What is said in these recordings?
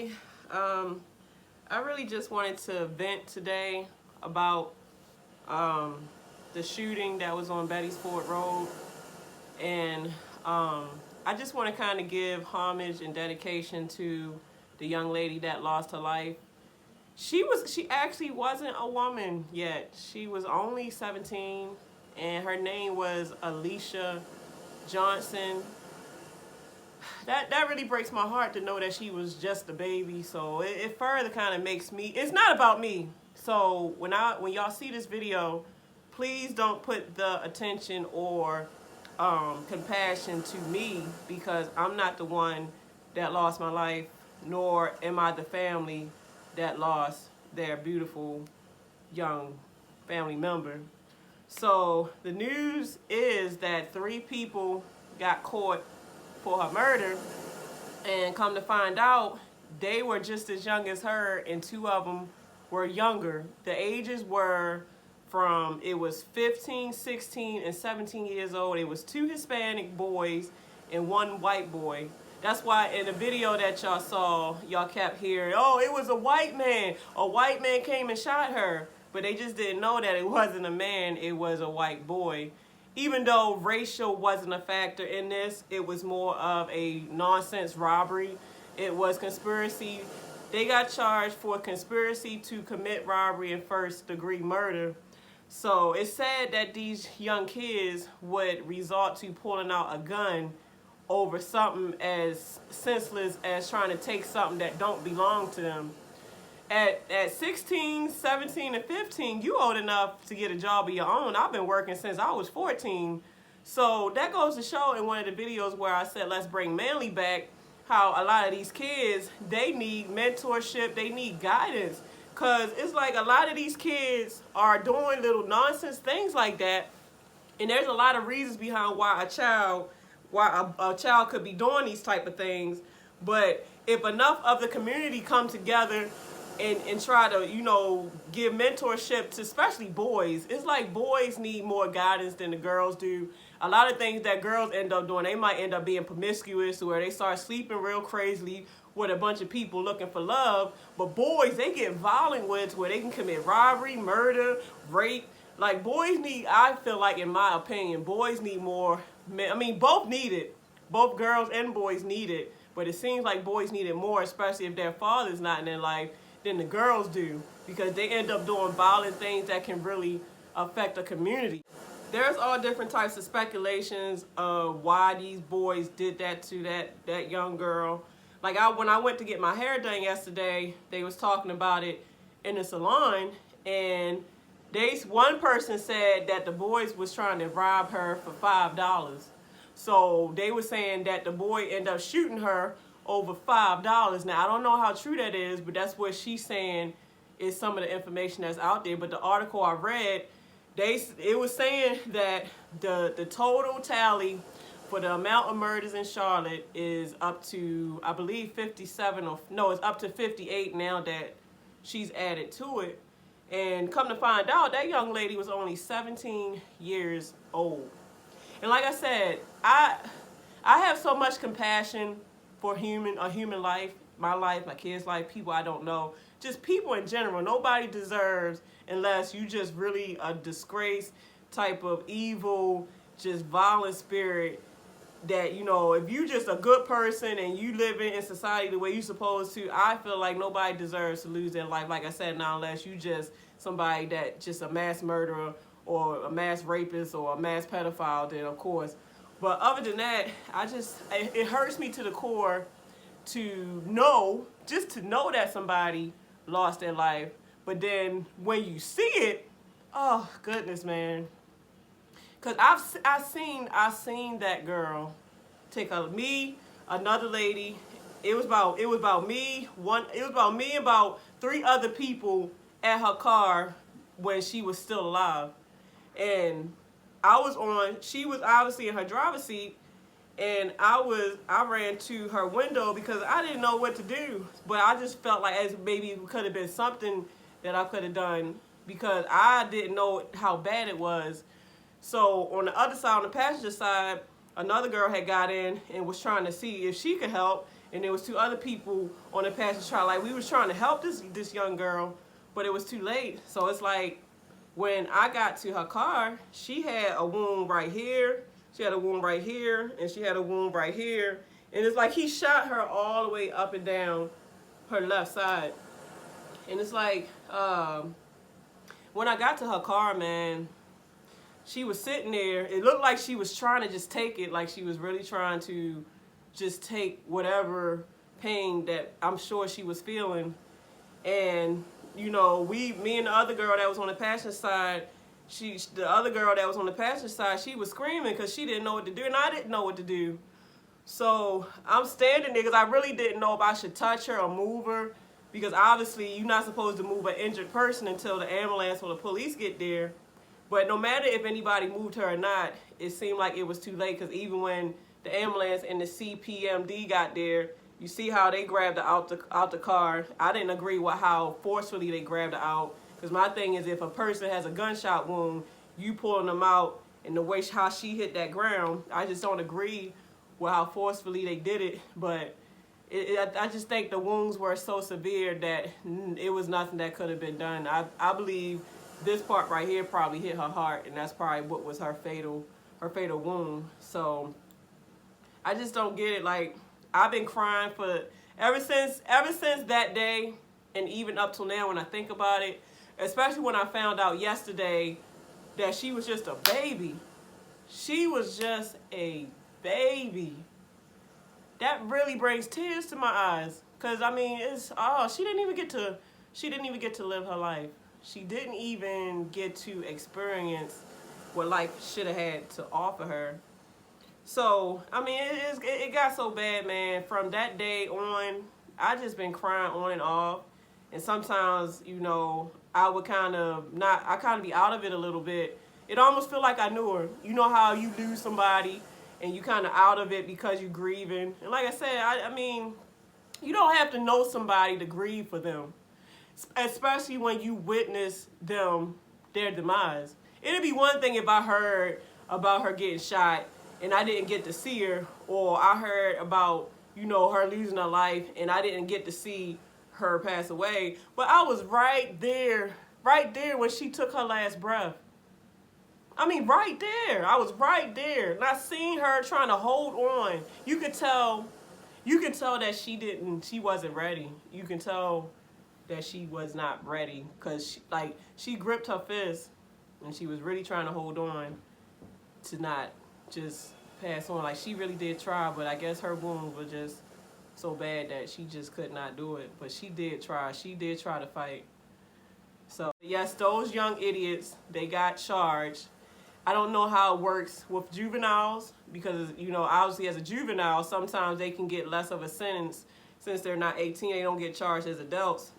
everybody. I really just wanted to vent today about the shooting that was on Betty's Ford Road, and I just want to kind of give homage and dedication to the young lady that lost her life. She actually wasn't a woman yet. She was only 17, and her name was Alysha Johnson. That really breaks my heart to know that she was just a baby. So it further kind of makes me, it's not about me. So when y'all see this video, please don't put the attention or compassion to me, because I'm not the one that lost my life, nor am I the family that lost their beautiful young family member. So the news is that 3 people got caught for her murder, and come to find out, they were just as young as her, and 2 of them were younger. The ages were from, it was 15, 16, and 17 years old. It was 2 Hispanic boys and 1 white boy. That's why in the video that y'all saw, y'all kept hearing, oh, it was a white man. A white man came and shot her. But they just didn't know that it wasn't a man, it was a white boy. Even though racial wasn't a factor in this, it was more of a nonsense robbery. It was conspiracy. They got charged for conspiracy to commit robbery and first-degree murder. So it's sad that these young kids would resort to pulling out a gun over something as senseless as trying to take something that don't belong to them. At 16, 17, and 15, you old enough to get a job of your own. I've been working since I was 14. So that goes to show in one of the videos where I said, let's bring Manly back, how a lot of these kids, they need mentorship, they need guidance. Because it's like a lot of these kids are doing little nonsense things like that. And there's a lot of reasons behind why a child could be doing these type of things. But if enough of the community come together and try to, you know, give mentorship to especially boys. It's like boys need more guidance than the girls do. A lot of things that girls end up doing, they might end up being promiscuous, where they start sleeping real crazily with a bunch of people looking for love. But boys, they get violent with, where they can commit robbery, murder, rape. Like, boys need, I feel like, in my opinion, boys need more, I mean, both need it. Both girls and boys need it. But it seems like boys need it more, especially if their father's not in their life, than the girls do, because they end up doing violent things that can really affect the community. There's all different types of speculations of why these boys did that to that young girl. Like when I went to get my hair done yesterday, they was talking about it in the salon, and one person said that the boys was trying to rob her for $5. So they were saying that the boy ended up shooting her over $5. Now, I don't know how true that is, but that's what she's saying is some of the information that's out there. But the article I read, it was saying that the total tally for the amount of murders in Charlotte is up to, I believe, 57, or no, it's up to 58 now that she's added to it. And come to find out, that young lady was only 17 years old. And like I said, I have so much compassion for a human life, my kids' life, people I don't know, just people in general. Nobody deserves, unless you just really a disgrace type of evil, just violent spirit, that, you know, if you just a good person and you living in society the way you supposed to, I feel like nobody deserves to lose their life, like I said, now, unless you just somebody that just a mass murderer or a mass rapist or a mass pedophile, then of course. But other than that, it hurts me to the core to know, just to know that somebody lost their life. But then when you see it, oh goodness, man. Cause I've seen that girl take another lady. It was about me and about 3 other people at her car when she was still alive. And she was obviously in her driver's seat, and I ran to her window because I didn't know what to do. But I just felt like as maybe it could have been something that I could have done, because I didn't know how bad it was. So on the other side, on the passenger side, another girl had got in and was trying to see if she could help. and there was 2 other people on the passenger side. Like, we was trying to help this young girl, but it was too late. So it's like, when I got to her car, she had a wound right here, she had a wound right here, and she had a wound right here. And it's like he shot her all the way up and down her left side. And it's like, when I got to her car, man, she was sitting there. It looked like she was trying to just take it, like she was really trying to just take whatever pain that I'm sure she was feeling. And, you know, me and the other girl that was on the passenger side, the other girl that was on the passenger side, she was screaming because she didn't know what to do, and I didn't know what to do. So I'm standing there because I really didn't know if I should touch her or move her, because obviously you're not supposed to move an injured person until the ambulance or the police get there. But no matter if anybody moved her or not, it seemed like it was too late, because even when the ambulance and the CPMD got there, you see how they grabbed her out the car. I didn't agree with how forcefully they grabbed her out, because my thing is, if a person has a gunshot wound, you pulling them out, and the way how she hit that ground, I just don't agree with how forcefully they did it. But I just think the wounds were so severe that it was nothing that could have been done. I believe this part right here probably hit her heart, and that's probably what was her fatal wound. So I just don't get it. Like, I've been crying for ever since that day, and even up till now when I think about it, especially when I found out yesterday that she was just a baby. She was just a baby. That really brings tears to my eyes, because I mean, she didn't even get to live her life. She didn't even get to experience what life should have had to offer her. So, I mean, it got so bad, man. From that day on, I just been crying on and off. And sometimes, you know, I kind of be out of it a little bit. It almost feel like I knew her. You know how you lose somebody and you kind of out of it because you're grieving. And like I said, I mean, you don't have to know somebody to grieve for them, especially when you witness their demise. It'd be one thing if I heard about her getting shot and I didn't get to see her, or I heard about, you know, her losing her life and I didn't get to see her pass away. But I was right there when she took her last breath. I mean, right there. I was right there. And I seen her trying to hold on. You could tell that she wasn't ready. You can tell that she was not ready, because she gripped her fist and she was really trying to hold on to not just pass on. Like, she really did try, but I guess her wounds were just so bad that she just could not do it. But she did try. She did try to fight. So, yes, those young idiots, they got charged. I don't know how it works with juveniles, because, you know, obviously as a juvenile, sometimes they can get less of a sentence since they're not 18. They don't get charged as adults.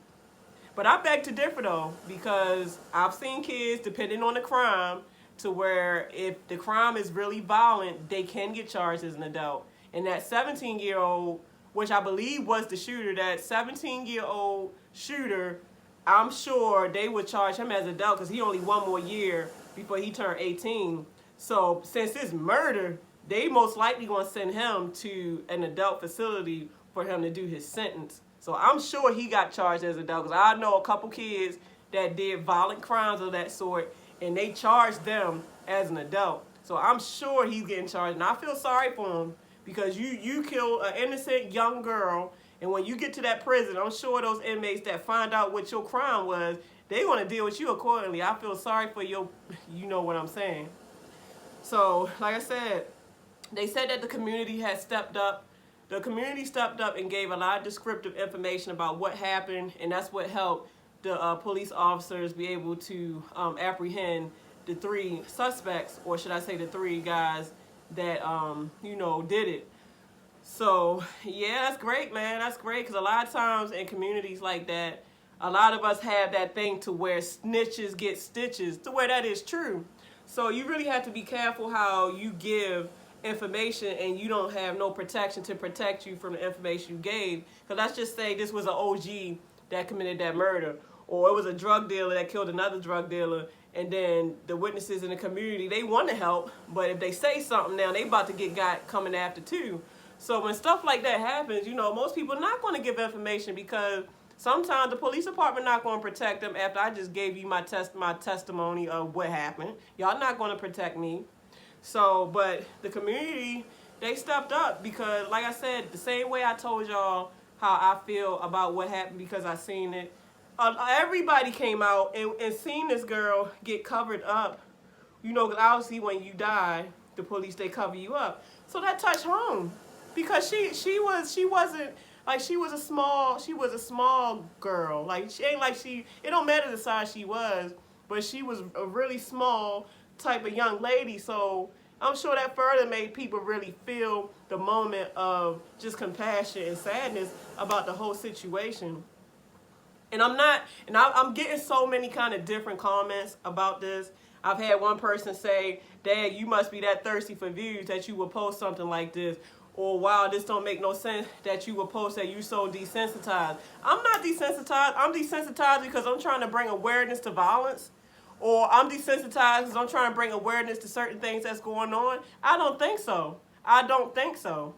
But I beg to differ, though, because I've seen kids, depending on the crime, to where if the crime is really violent, they can get charged as an adult. And that 17-year-old, which I believe was the shooter, that 17-year-old shooter, I'm sure they would charge him as an adult, because he only 1 more year before he turned 18. So since it's murder, they most likely going to send him to an adult facility for him to do his sentence. So I'm sure he got charged as an adult, because I know a couple kids that did violent crimes of that sort, and they charged them as an adult. So I'm sure he's getting charged, and I feel sorry for him, because you killed an innocent young girl, and when you get to that prison, I'm sure those inmates that find out what your crime was, they want to deal with you accordingly. I feel sorry for you know what I'm saying. So, like I said, they said that the community has stepped up. The community stepped up and gave a lot of descriptive information about what happened, and that's what helped the police officers be able to apprehend the 3 suspects, or should I say the 3 guys that, you know, did it. So, yeah, that's great, man. That's great, because a lot of times in communities like that, a lot of us have that thing to where snitches get stitches, to where that is true. So you really have to be careful how you give information, and you don't have no protection to protect you from the information you gave. Because let's just say this was an OG that committed that murder, or it was a drug dealer that killed another drug dealer, and then the witnesses in the community, they want to help, but if they say something now, they about to get got coming after too. So when stuff like that happens, you know, most people are not going to give information because sometimes the police department not going to protect them after I just gave you my testimony of what happened. Y'all not going to protect me. So, but the community, they stepped up because, like I said, the same way I told y'all how I feel about what happened because I seen it. Everybody came out and seen this girl get covered up. You know, obviously when you die, the police, they cover you up. So that touched home because she wasn't like she was a small girl. Like she ain't like it don't matter the size she was, but she was a really small type of young lady. So I'm sure that further made people really feel the moment of just compassion and sadness about the whole situation. And I'm getting so many kind of different comments about this. I've had one person say, "Dad, you must be that thirsty for views that you would post something like this." Or, "Wow, this don't make no sense that you would post that you so desensitized." I'm not desensitized. I'm desensitized because I'm trying to bring awareness to violence. Or I'm desensitized because I'm trying to bring awareness to certain things that's going on. I don't think so. I don't think so.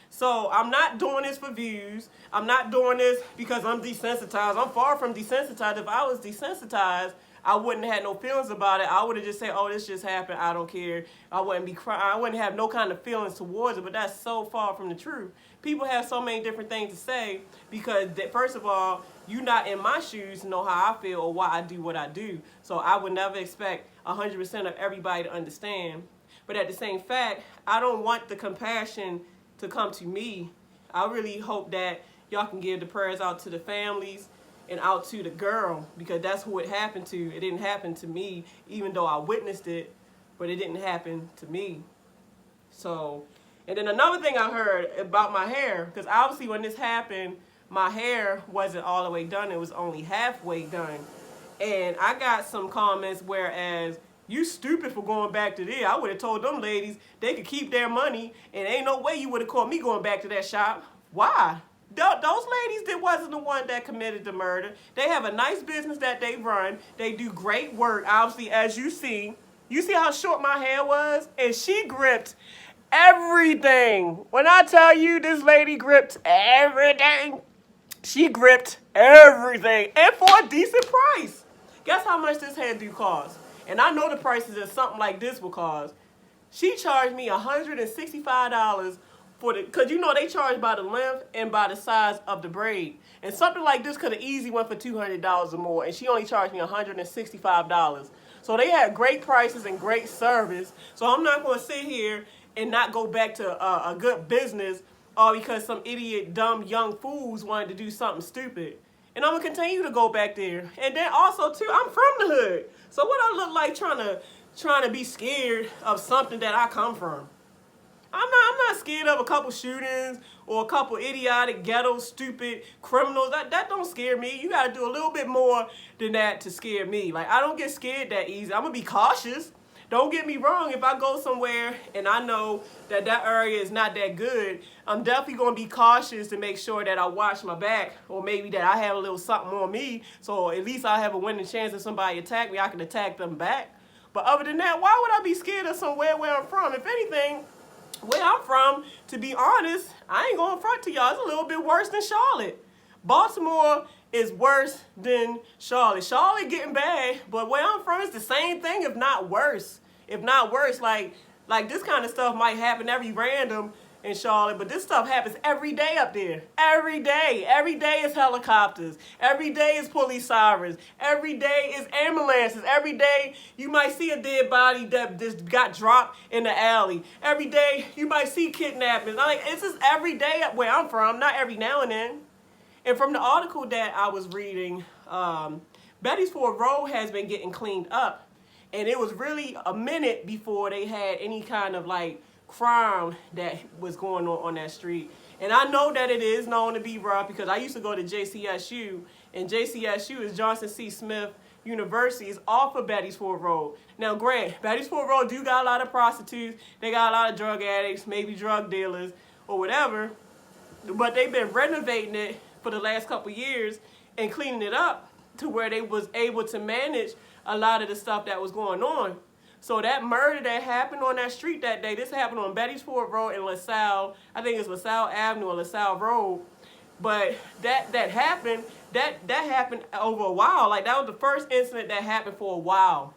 So I'm not doing this for views. I'm not doing this because I'm desensitized. I'm far from desensitized. If I was desensitized, I wouldn't have had no feelings about it. I would have just said, "Oh, this just happened. I don't care." I wouldn't be crying. I wouldn't have no kind of feelings towards it. But that's so far from the truth. People have so many different things to say because, first of all, you're not in my shoes to know how I feel or why I do what I do. So I would never expect 100% of everybody to understand. But at the same fact, I don't want the compassion to come to me. I really hope that y'all can give the prayers out to the families and out to the girl because that's who it happened to. It didn't happen to me, even though I witnessed it, but it didn't happen to me. So, and then another thing I heard about my hair, because obviously when this happened, my hair wasn't all the way done. It was only halfway done. And I got some comments whereas, "You stupid for going back to there. I would have told them ladies they could keep their money and ain't no way you would have caught me going back to that shop." Why? Those ladies that wasn't the one that committed the murder. They have a nice business that they run. They do great work, obviously, as you see. You see how short my hair was? And she gripped everything. When I tell you this lady gripped everything, she gripped everything. And for a decent price. Guess how much this hairdo cost? And I know the prices that something like this will cost. She charged me $165 for because you know they charge by the length and by the size of the braid. And something like this could have easily went for $200 or more, and she only charged me $165. So they had great prices and great service. So I'm not going to sit here and not go back to a good business all because some idiot, dumb, young fools wanted to do something stupid. And I'm going to continue to go back there. And then also, too, I'm from the hood. So what I look like trying to be scared of something that I come from? I'm not scared of a couple shootings or a couple idiotic, ghetto, stupid criminals. That don't scare me. You got to do a little bit more than that to scare me. Like, I don't get scared that easy. I'm going to be cautious. Don't get me wrong. If I go somewhere and I know that area is not that good, I'm definitely going to be cautious to make sure that I watch my back or maybe that I have a little something on me so at least I have a winning chance if somebody attack me, I can attack them back. But other than that, why would I be scared of somewhere where I'm from? If anything, where I'm from, to be honest, I ain't going to front to y'all. It's a little bit worse than Charlotte. Baltimore is worse than Charlotte. Charlotte getting bad, but where I'm from, it's the same thing, if not worse. If not worse, like this kind of stuff might happen every random in Charlotte, but this stuff happens every day up there. Every day. Every day is helicopters. Every day is police sirens. Every day is ambulances. Every day you might see a dead body that just got dropped in the alley. Every day you might see kidnappings. Like, it's just every day up where I'm from, not every now and then. And from the article that I was reading, Beatties Ford Road has been getting cleaned up. And it was really a minute before they had any kind of like crime that was going on that street. And I know that it is known to be rough because I used to go to JCSU, and JCSU is Johnson C. Smith University, is off of Beatties Ford Road. Now, granted, Beatties Ford Road do got a lot of prostitutes, they got a lot of drug addicts, maybe drug dealers or whatever, but they've been renovating it for the last couple years and cleaning it up to where they was able to manage a lot of the stuff that was going on. So that murder that happened on that street that day, this happened on Betty's Ford Road in LaSalle. I think it's LaSalle Avenue or LaSalle Road. But that happened, that happened over a while. Like, that was the first incident that happened for a while.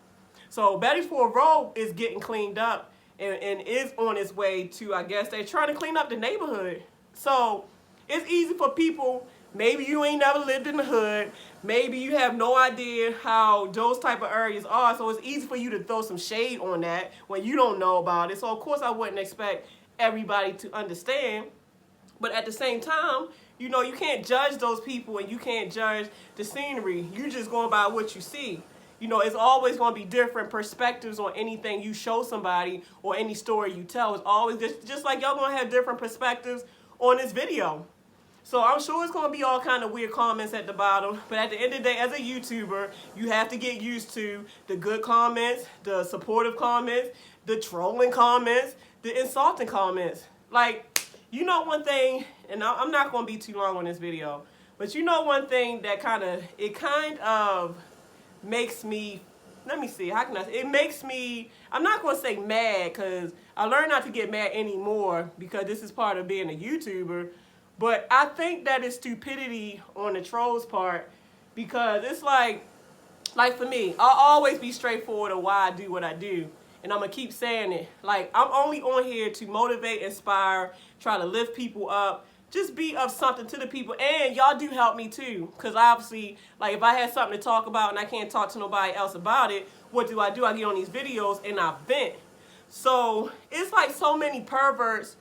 So Betty's Ford Road is getting cleaned up and is on its way to, I guess, they're trying to clean up the neighborhood. So it's easy for people, maybe you ain't never lived in the hood, maybe you have no idea how those type of areas are, so it's easy for you to throw some shade on that when you don't know about it. So of course I wouldn't expect everybody to understand, but at the same time, you know, you can't judge those people and you can't judge the scenery. You're just going by what you see. You know, it's always going to be different perspectives on anything you show somebody or any story you tell. It's always just like y'all going to have different perspectives on this video. So I'm sure it's going to be all kind of weird comments at the bottom. But at the end of the day, as a YouTuber, you have to get used to the good comments, the supportive comments, the trolling comments, the insulting comments. Like, you know one thing, and I'm not going to be too long on this video, but you know one thing that kind of makes me, let me see, how can I say, it makes me, I'm not going to say mad, because I learned not to get mad anymore because this is part of being a YouTuber, but I think that it's stupidity on the trolls' part, because it's like for me, I'll always be straightforward of why I do what I do, and I'm going to keep saying it. Like, I'm only on here to motivate, inspire, try to lift people up, just be of something to the people, and y'all do help me too, because obviously, like, if I had something to talk about and I can't talk to nobody else about it, what do? I get on these videos and I vent. So it's like so many perverts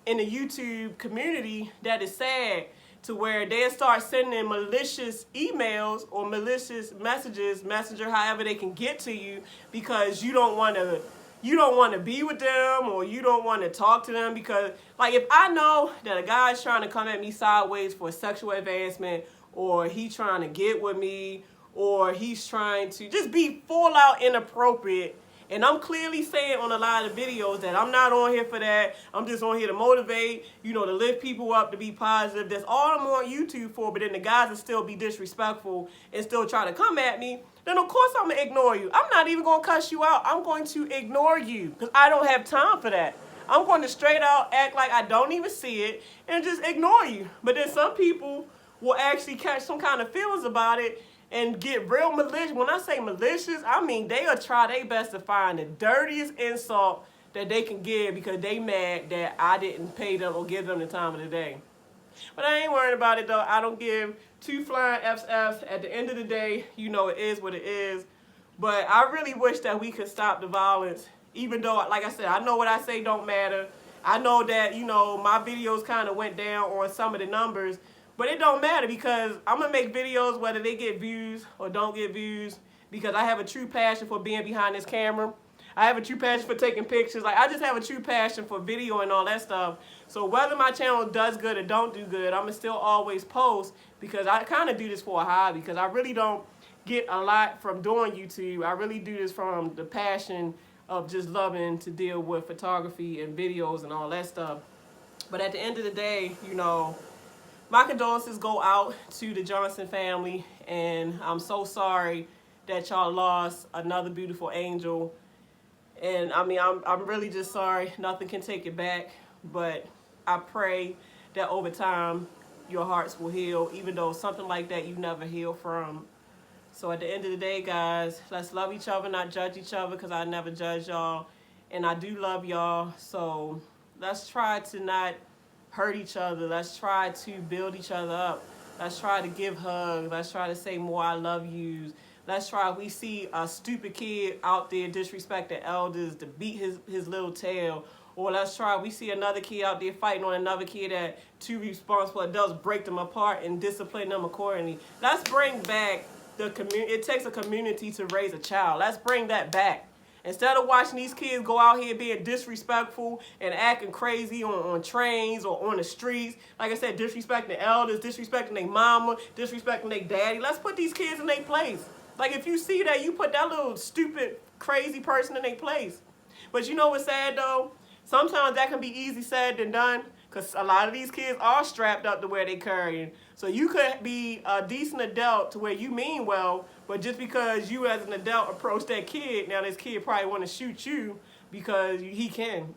in the YouTube community that is sad, to where they'll start sending malicious emails or malicious messages, messenger, however they can get to you, because you don't want to be with them, or you don't want to talk to them. Because, like, if I know that a guy's trying to come at me sideways for sexual advancement, or he trying to get with me, or he's trying to just be full out inappropriate, and I'm clearly saying on a lot of videos that I'm not on here for that, I'm just on here to motivate, you know, to lift people up, to be positive, that's all I'm on YouTube for, but then the guys will still be disrespectful and still try to come at me, then of course I'm going to ignore you. I'm not even going to cuss you out. I'm going to ignore you, because I don't have time for that. I'm going to straight out act like I don't even see it and just ignore you. But then some people will actually catch some kind of feelings about it and get real malicious. When I say malicious, I mean they'll try their best to find the dirtiest insult that they can give, because they mad that I didn't pay them or give them the time of the day. But I ain't worried about it though. I don't give two flying F's. At the end of the day, you know, it is what it is. But I really wish that we could stop the violence, even though, like I said, I know what I say don't matter. I know that, you know, my videos kind of went down on some of the numbers, but it don't matter, because I'm going to make videos whether they get views or don't get views, because I have a true passion for being behind this camera. I have a true passion for taking pictures. Like, I just have a true passion for video and all that stuff. So whether my channel does good or don't do good, I'm going to still always post, because I kind of do this for a hobby, because I really don't get a lot from doing YouTube. I really do this from the passion of just loving to deal with photography and videos and all that stuff. But at the end of the day, you know, my condolences go out to the Johnson family, and I'm so sorry that y'all lost another beautiful angel. And I mean, I'm really just sorry. Nothing can take it back, but I pray that over time your hearts will heal, even though something like that you never heal from. So at the end of the day, guys, let's love each other, not judge each other, because I never judge y'all, and I do love y'all. So let's try to not hurt each other. Let's try to build each other up. Let's try to give hugs. Let's try to say more I love yous. Let's try, if we see a stupid kid out there disrespecting elders, to beat his little tail. Or let's try, we see another kid out there fighting on another kid that two responsible adults break them apart and discipline them accordingly. Let's bring back the community. It takes a community to raise a child. Let's bring that back. Instead of watching these kids go out here being disrespectful and acting crazy on trains or on the streets, like I said, disrespecting the elders, disrespecting their mama, disrespecting their daddy, let's put these kids in their place. Like, if you see that, you put that little stupid, crazy person in their place. But you know what's sad, though? Sometimes that can be easy said than done, because a lot of these kids are strapped up to where they carrying. So you could be a decent adult to where you mean well, but just because you as an adult approach that kid, now this kid probably want to shoot you because he can.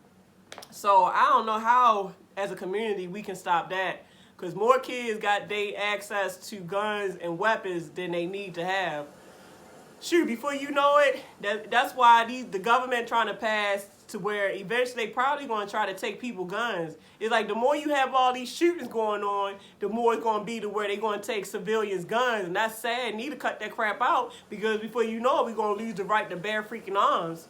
So I don't know how, as a community, we can stop that, because more kids got their access to guns and weapons than they need to have. Shoot, before you know it, that's why the government trying to pass to where eventually they probably going to try to take people guns. It's like the more you have all these shootings going on, the more it's going to be to where they're going to take civilians guns. And that's sad. Need to cut that crap out, because before you know it, we're going to lose the right to bear freaking arms.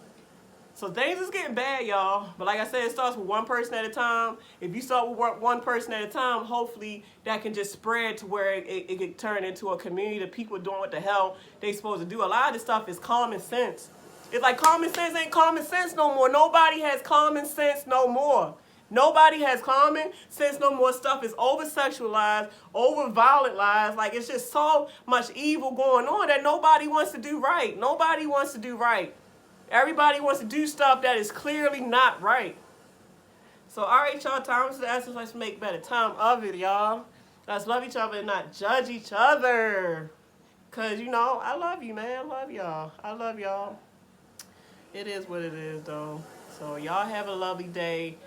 So things is getting bad, y'all. But like I said, it starts with one person at a time. If you start with one person at a time, hopefully that can just spread to where it can turn into a community of people doing what the hell they supposed to do. A lot of this stuff is common sense. It's like common sense ain't common sense no more. Nobody has common sense no more. Nobody has common sense no more. Stuff is over-sexualized, over-violentized. Like, it's just so much evil going on that nobody wants to do right. Nobody wants to do right. Everybody wants to do stuff that is clearly not right. So, all right, y'all, time is the essence. Let's make better time of it, y'all. Let's love each other and not judge each other. Because, you know, I love you, man. I love y'all. I love y'all. It is what it is, though. So, y'all have a lovely day.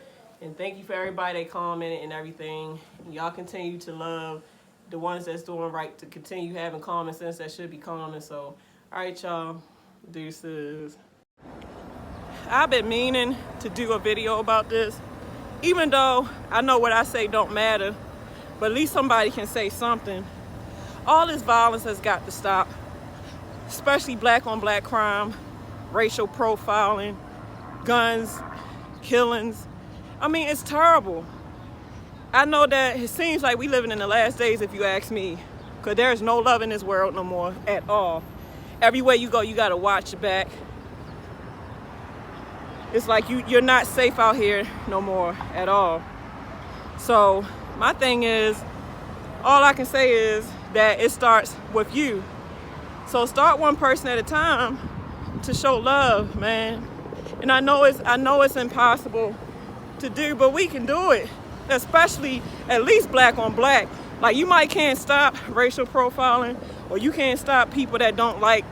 And thank you for everybody that commented and everything. Y'all continue to love the ones that's doing right, to continue having common sense that should be common. So, all right, y'all. Deuces. I've been meaning to do a video about this, even though I know what I say don't matter, but at least somebody can say something. All this violence has got to stop, especially black on black crime, racial profiling, guns, killings. I mean, it's terrible. I know that it seems like we living in the last days, if you ask me, because there's no love in this world no more at all. Everywhere you go, you got to watch your back. It's like you're not safe out here no more at all. So my thing is, all I can say is that it starts with you. So start one person at a time to show love, man. And I know it's impossible to do, but we can do it. Especially at least black on black. Like, you might can't stop racial profiling, or you can't stop people that don't like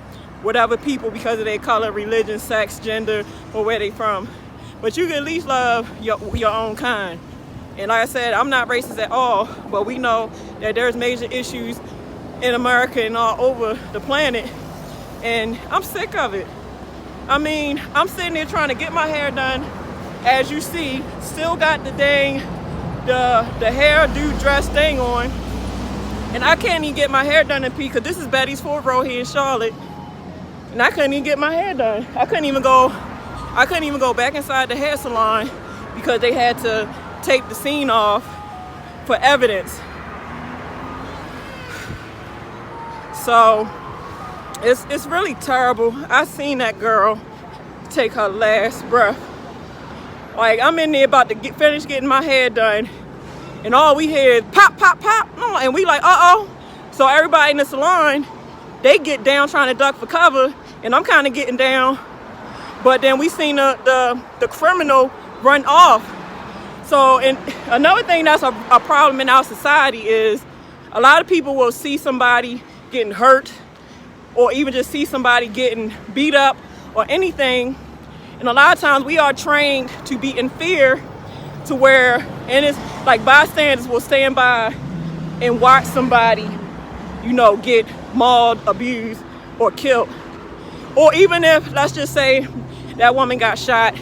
whatever people because of their color, religion, sex, gender, or where they from. But you can at least love your own kind. And like I said, I'm not racist at all, but we know that there's major issues in America and all over the planet, and I'm sick of it. I mean, I'm sitting there trying to get my hair done, as you see, still got the hairdo dress thing on, and I can't even get my hair done in P, because this is Betty's Ford Road here in Charlotte. And I couldn't even get my hair done. I couldn't even go back inside the hair salon because they had to tape the scene off for evidence. So it's really terrible. I seen that girl take her last breath. Like, I'm in there about to finish getting my hair done, and all we hear is pop, pop, pop, and we like, uh-oh. So everybody in the salon, they get down trying to duck for cover, and I'm kind of getting down, but then we seen the criminal run off. So, and another thing that's a problem in our society is a lot of people will see somebody getting hurt, or even just see somebody getting beat up or anything, and a lot of times we are trained to be in fear, to where, and it's like bystanders will stand by and watch somebody, you know, get mauled, abused, or killed. Or even if, let's just say, that woman got shot,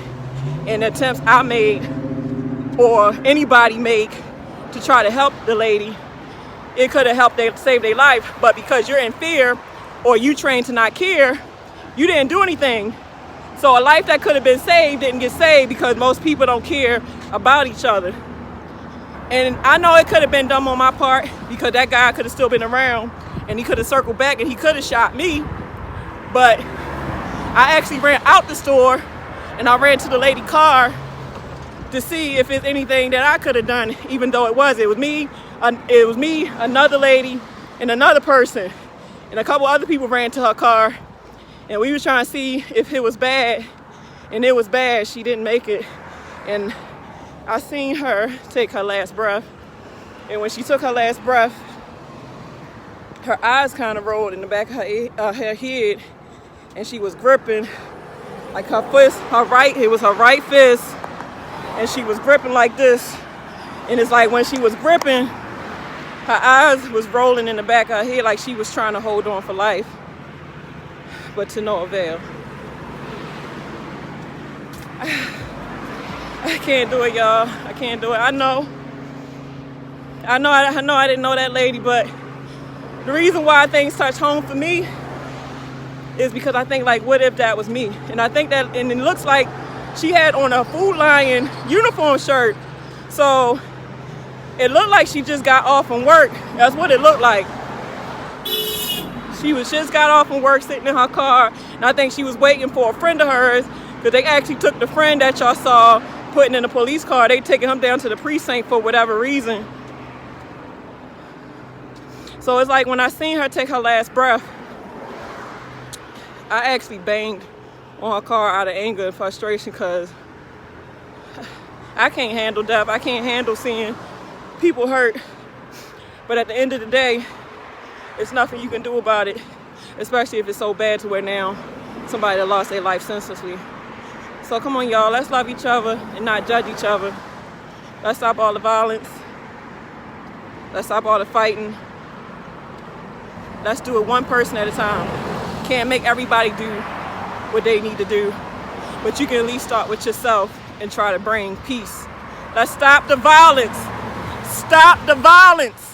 and the attempts I made, or anybody make, to try to help the lady, it could have helped save their life. But because you're in fear, or you trained to not care, you didn't do anything. So a life that could have been saved didn't get saved, because most people don't care about each other. And I know it could have been dumb on my part, because that guy could have still been around, and he could have circled back and he could have shot me. But I actually ran out the store, and I ran to the lady's car to see if it's anything that I could have done, even though it was me, another lady, and another person, and a couple other people ran to her car, and we was trying to see if it was bad, and it was bad. She didn't make it, and I seen her take her last breath. And when she took her last breath, her eyes kind of rolled in the back of her head, and she was gripping like her fist, it was her right fist, and she was gripping like this. And it's like when she was gripping, her eyes was rolling in the back of her head like she was trying to hold on for life, but to no avail. I can't do it, y'all. I can't do it. I know I didn't know that lady, but the reason why things touch home for me is because I think, like, what if that was me? And I think that, and it looks like she had on a Food Lion uniform shirt. So it looked like she just got off from work. That's what it looked like. She was just got off from work, sitting in her car, and I think she was waiting for a friend of hers, because they actually took the friend that y'all saw putting in the police car. They taking him down to the precinct for whatever reason. So it's like when I seen her take her last breath, I actually banged on her car out of anger and frustration, because I can't handle death. I can't handle seeing people hurt. But at the end of the day, it's nothing you can do about it, especially if it's so bad to where now somebody that lost their life senselessly. So come on, y'all, let's love each other and not judge each other. Let's stop all the violence. Let's stop all the fighting. Let's do it one person at a time. Can't make everybody do what they need to do, but you can at least start with yourself and try to bring peace. Let's stop the violence. Stop the violence.